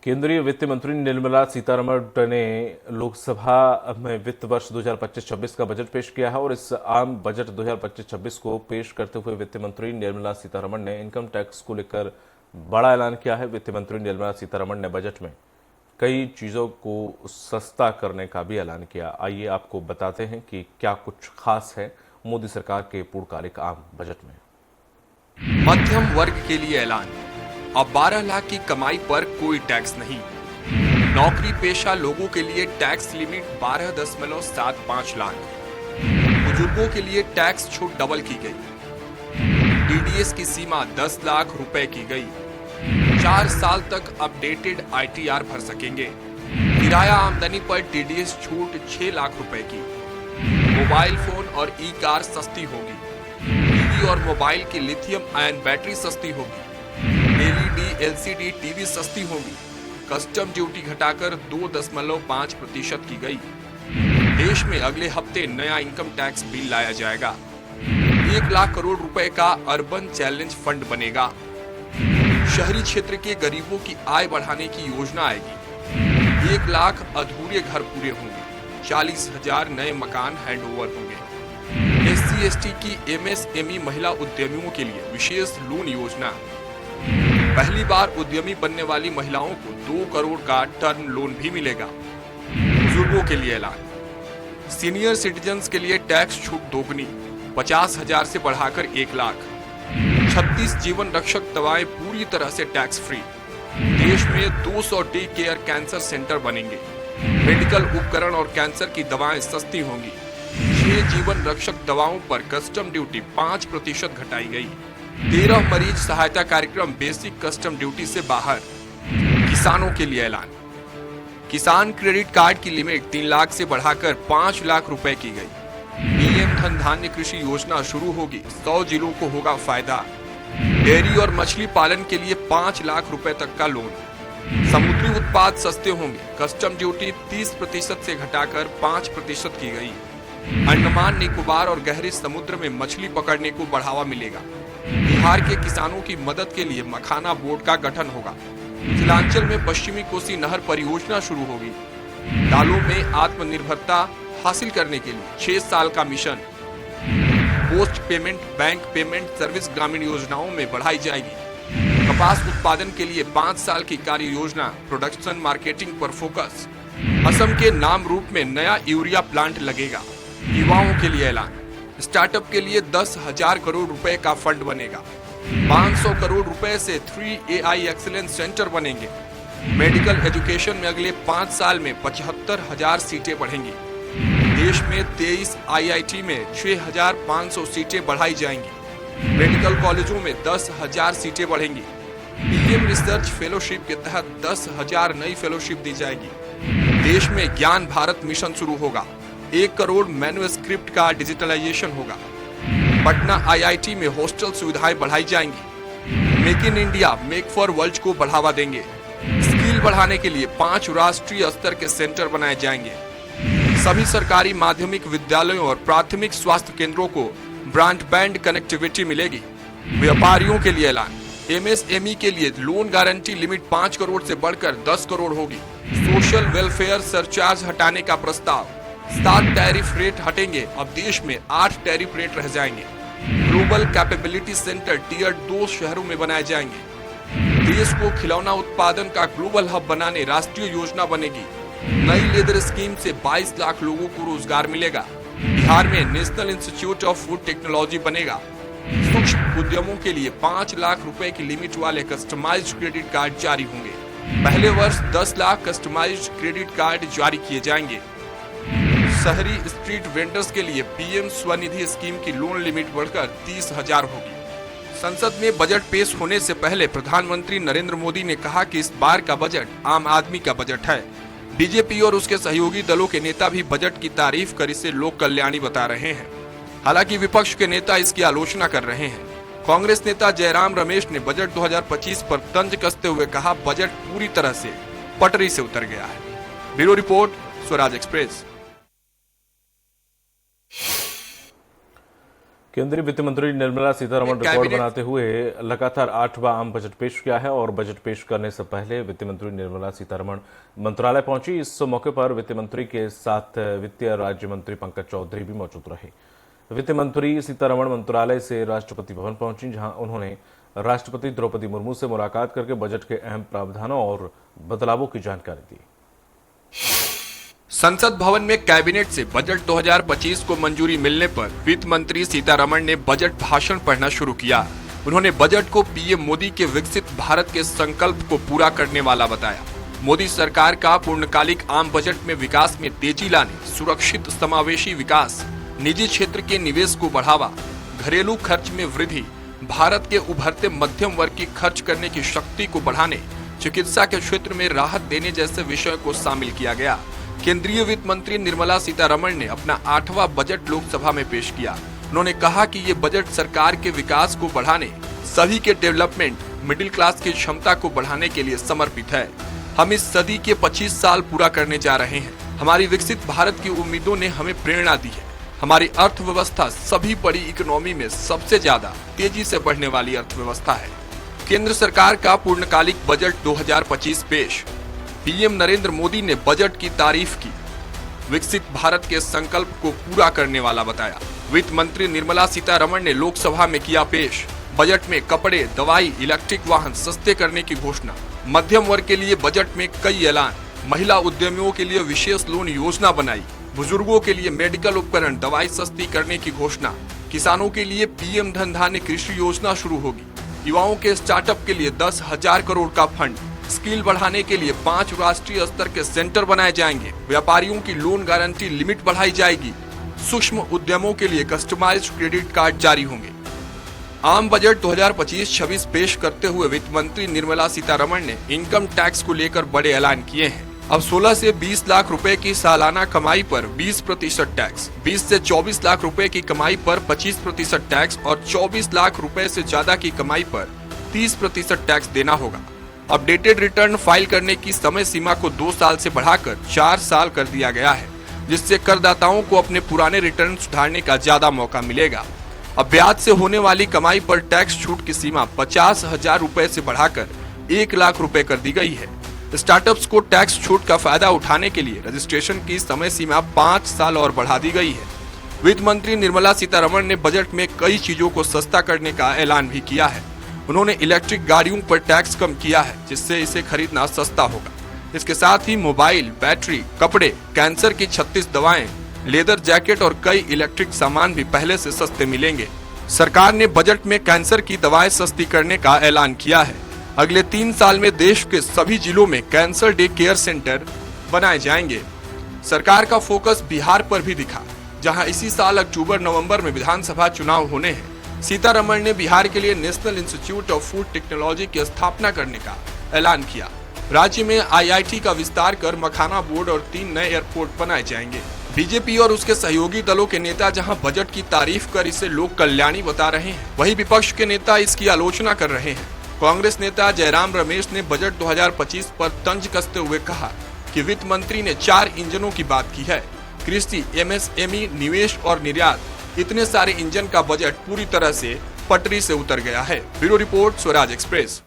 केंद्रीय वित्त मंत्री निर्मला सीतारमण ने लोकसभा में वित्त वर्ष 2025-26 का बजट पेश किया है और इस आम बजट 2025-26 को पेश करते हुए वित्त मंत्री निर्मला सीतारमण ने इनकम टैक्स को लेकर बड़ा ऐलान किया है। वित्त मंत्री निर्मला सीतारमण ने बजट में कई चीजों को सस्ता करने का भी ऐलान किया। आइए आपको बताते हैं कि क्या कुछ खास है मोदी सरकार के पूर्णकालिक आम बजट में। मध्यम वर्ग के लिए ऐलान। अब 12 लाख की कमाई पर कोई टैक्स नहीं। नौकरी पेशा लोगों के लिए टैक्स लिमिट 12.75 लाख। बुजुर्गों के लिए टैक्स छूट डबल की गई। टीडीएस की सीमा 10 लाख रुपए की गई। 4 साल तक अपडेटेड आईटीआर भर सकेंगे। किराया आमदनी पर टीडीएस छूट 6 लाख रुपए की। मोबाइल फोन और ई कार सस्ती होगी। टीवी और मोबाइल की लिथियम आयन बैटरी सस्ती होगी। एलईडी एलसीडी टीवी सस्ती होगी। कस्टम ड्यूटी घटाकर 2.5% की गई। देश में अगले हफ्ते नया इनकम टैक्स बिल लाया जाएगा। 1 लाख करोड़ रुपए का अर्बन चैलेंज फंड बनेगा। शहरी क्षेत्र के गरीबों की आय बढ़ाने की योजना आएगी। 1 लाख अधूरे घर पूरे होंगे। 40,000 नए मकान हैंडओवर होंगे। एससी एसटी की एमएसएमई महिला उद्यमियों के लिए विशेष लोन योजना। पहली बार उद्यमी बनने वाली महिलाओं को 2 करोड़ का टर्म लोन भी मिलेगा। बुजुर्गों के लिए ऐलान। सीनियर सिटीजन्स के लिए टैक्स छूट दोगुनी 50,000 से बढ़ाकर 1 लाख। 36 जीवन रक्षक दवाएं पूरी तरह से टैक्स फ्री। देश में 200 डे केयर कैंसर सेंटर बनेंगे। मेडिकल उपकरण और कैंसर की दवाएं सस्ती होंगी। 6 जीवन रक्षक दवाओं पर कस्टम ड्यूटी 5% घटाई गई। 13 मरीज सहायता कार्यक्रम बेसिक कस्टम ड्यूटी से बाहर। किसानों के लिए ऐलान। किसान क्रेडिट कार्ड की लिमिट 3 लाख से बढ़ाकर 5 लाख रुपए की गई। पीएम धन धान्य कृषि योजना शुरू होगी। 100 जिलों को होगा फायदा। डेयरी और मछली पालन के लिए 5 लाख रुपए तक का लोन। समुद्री उत्पाद सस्ते होंगे। कस्टम ड्यूटी 30% से घटाकर 5% की गई। अंडमान निकोबार और गहरे समुद्र में मछली पकड़ने को बढ़ावा मिलेगा। बिहार के किसानों की मदद के लिए मखाना बोर्ड का गठन होगा। मिथिलांचल में पश्चिमी कोसी नहर परियोजना शुरू होगी। दालों में आत्मनिर्भरता हासिल करने के लिए 6 साल का mission. Post payment bank payment service ग्रामीण योजनाओं में बढ़ाई जाएगी। कपास उत्पादन के लिए 5 साल की कार्य योजना। प्रोडक्शन मार्केटिंग पर फोकस। असम के नाम रूप में नया यूरिया प्लांट लगेगा। युवाओं के लिए ऐलान। स्टार्टअप के लिए 10,000 करोड़ रुपए का फंड बनेगा। 500 करोड़ रुपए से 3AI एक्सीलेंस सेंटर बनेंगे। मेडिकल एजुकेशन में अगले 5 साल में 75,000 सीटें बढ़ेंगी। देश में 23 IIT में 6,500 सीटें बढ़ाई जाएंगी। मेडिकल कॉलेजों में 10,000 सीटें बढ़ेंगी। पीएम रिसर्च फेलोशिप के तहत 10,000 नई फेलोशिप दी जाएगी। देश में ज्ञान भारत मिशन शुरू होगा। 1 करोड़ मैन्युस्क्रिप्ट का डिजिटलाइजेशन होगा। पटना IIT में हॉस्टल सुविधाएं बढ़ाई जाएंगी। Make in India make for world को बढ़ावा देंगे। स्किल बढ़ाने के लिए 5 राष्ट्रीय स्तर के सेंटर बनाए जाएंगे। सभी सरकारी माध्यमिक विद्यालयों और प्राथमिक स्वास्थ्य केंद्रों को ब्रॉडबैंड कनेक्टिविटी मिलेगी। व्यापारियों के लिए ऐलान। MSME के लिए लोन गारंटी लिमिट 5 करोड़ से बढ़कर 10 करोड़ होगी। सोशल वेलफेयर सरचार्ज हटाने का प्रस्ताव। 7 टैरिफ रेट हटेंगे। अब देश में 8 टैरिफ रेट रह जाएंगे। ग्लोबल कैपेबिलिटी सेंटर टियर 2 शहरों में बनाए जाएंगे। देश को खिलौना उत्पादन का ग्लोबल हब बनाने राष्ट्रीय योजना बनेगी। नई लेदर स्कीम से 22 लाख लोगों को रोजगार मिलेगा। बिहार में national institute of food technology बनेगा। सूक्ष्म उद्यमों के लिए 5 लाख रुपए की लिमिट वाले कस्टमाइज्ड क्रेडिट कार्ड जारी होंगे। पहले वर्ष 10 लाख कस्टमाइज्ड क्रेडिट कार्ड जारी किए जाएंगे। शहरी स्ट्रीट वेंडर्स के लिए पीएम स्वनिधि स्कीम की लोन लिमिट बढ़कर 30,000 होगी। संसद में बजट पेश होने से पहले प्रधानमंत्री नरेंद्र मोदी ने कहा कि इस बार का बजट आम आदमी का बजट है। बीजेपी और उसके सहयोगी दलों के नेता भी बजट की तारीफ कर इसे लोक कल्याणी बता रहे हैं। हालांकि विपक्ष के नेता इसकी आलोचना कर रहे हैं। कांग्रेस नेता जयराम रमेश ने बजट 2025 पर तंज कसते हुए कहा, बजट पूरी तरह से पटरी से उतर गया है। Bureau report, Swaraj express. केंद्रीय वित्त मंत्री निर्मला सीतारमण रिकॉर्ड कैबिनेट बनाते हुए लगातार 8वां आम बजट पेश किया है और बजट पेश करने से पहले वित्त मंत्री निर्मला सीतारमण मंत्रालय पहुंची। इस मौके पर वित्त मंत्री के साथ वित्तीय राज्य मंत्री पंकज चौधरी भी मौजूद रहे। वित्त मंत्री सीतारमण मंत्रालय से राष्ट्रपति भवन पहुंची, जहां उन्होंने राष्ट्रपति द्रौपदी मुर्मू से मुलाकात करके बजट के अहम प्रावधानों और बदलावों की जानकारी दी। संसद भवन में कैबिनेट से बजट 2025 को मंजूरी मिलने पर वित्त मंत्री सीतारमण ने बजट भाषण पढ़ना शुरू किया। उन्होंने बजट को पीएम मोदी के विकसित भारत के संकल्प को पूरा करने वाला बताया। मोदी सरकार का पूर्णकालिक आम बजट में विकास में तेजी लाने, सुरक्षित समावेशी विकास, निजी क्षेत्र के निवेश को बढ़ावा, घरेलू खर्च में वृद्धि, भारत के उभरते मध्यम वर्ग की खर्च करने की शक्ति को बढ़ाने, चिकित्सा के क्षेत्र में राहत देने जैसे विषयों को शामिल किया गया। केंद्रीय वित्त मंत्री निर्मला सीतारमण ने अपना 8वां बजट लोकसभा में पेश किया। उन्होंने कहा कि ये बजट सरकार के विकास को बढ़ाने, सभी के डेवलपमेंट, मिडिल क्लास की क्षमता को बढ़ाने के लिए समर्पित है। हम इस सदी के 25 साल पूरा करने जा रहे हैं। हमारी विकसित भारत की उम्मीदों ने हमें प्रेरणा दी है। हमारी अर्थव्यवस्था सभी बड़ी इकोनॉमी में सबसे ज्यादा तेजी से बढ़ने वाली अर्थव्यवस्था है। केंद्र सरकार का पूर्णकालिक बजट 2025 पेश। पीएम नरेंद्र मोदी ने बजट की तारीफ की, विकसित भारत के संकल्प को पूरा करने वाला बताया। वित्त मंत्री निर्मला सीतारमण ने लोकसभा में किया पेश। बजट में कपड़े, दवाई, इलेक्ट्रिक वाहन सस्ते करने की घोषणा। मध्यम वर्ग के लिए बजट में कई ऐलान। महिला उद्यमियों के लिए विशेष लोन योजना बनाई। बुजुर्गों के लिए मेडिकल उपकरण, दवाई सस्ती करने की घोषणा। किसानों के लिए पीएम धन धान्य कृषि योजना शुरू होगी। युवाओं के स्टार्टअप के लिए 10,000 करोड़ का फंड। स्किल बढ़ाने के लिए 5 राष्ट्रीय स्तर के सेंटर बनाए जाएंगे। व्यापारियों की लोन गारंटी लिमिट बढ़ाई जाएगी। सूक्ष्म उद्यमों के लिए कस्टमाइज्ड क्रेडिट कार्ड जारी होंगे। आम बजट 2025-26 पेश करते हुए वित्त मंत्री निर्मला सीतारमण ने इनकम टैक्स को लेकर बड़े ऐलान किए हैं। अब 16 से 20 लाख रुपए की सालाना कमाई पर 20% टैक्स, 20 से 24 लाख रुपए की कमाई पर 25% टैक्स और 24 लाख रुपए से ज्यादा की कमाई पर 30% टैक्स देना होगा। अपडेटेड रिटर्न फाइल करने की समय सीमा को 2 साल से बढ़ाकर 4 साल कर दिया गया है, जिससे करदाताओं को अपने पुराने रिटर्न सुधारने का ज्यादा मौका मिलेगा। अब ब्याज से होने वाली कमाई पर टैक्स छूट की सीमा 50,000 रुपए से बढ़ाकर 1 लाख रुपए कर दी गई है। स्टार्टअप्स को टैक्स छूट का फायदा उठाने के लिए रजिस्ट्रेशन की समय सीमा 5 साल और बढ़ा दी गई है। वित्त मंत्री निर्मला सीतारमण ने बजट में कई चीजों को सस्ता करने का ऐलान भी किया है। उन्होंने इलेक्ट्रिक गाड़ियों पर टैक्स कम किया है, जिससे इसे खरीदना सस्ता होगा। इसके साथ ही मोबाइल, बैटरी, कपड़े, कैंसर की 36 दवाएं, लेदर जैकेट और कई इलेक्ट्रिक सामान भी पहले से सस्ते मिलेंगे। सरकार ने बजट में कैंसर की दवाएं सस्ती करने का ऐलान किया है। अगले 3 साल में देश के सभी जिलों में कैंसर डे केयर सेंटर बनाए जाएंगे। सरकार का फोकस बिहार पर भी दिखा, जहां इसी साल अक्टूबर-नवंबर में विधानसभा चुनाव होने हैं। सीतारमण ने बिहार के लिए national institute of food technology की स्थापना करने का ऐलान किया। राज्य में आईआईटी का विस्तार कर मखाना बोर्ड और 3 नए एयरपोर्ट बनाए जाएंगे। बीजेपी और उसके सहयोगी दलों के नेता जहां बजट की तारीफ कर इसे लोक कल्याणी बता रहे हैं, वहीं विपक्ष के नेता इसकी आलोचना कर रहे हैं। कांग्रेस नेता जयराम रमेश ने बजट 2025 पर तंज कसते हुए कहा कि वित्त मंत्री ने 4 इंजनों की बात की है। कृषि, एमएसएमई, निवेश और निर्यात, इतने सारे इंजन का बजट पूरी तरह से पटरी से उतर गया है। Bureau report, Swaraj express.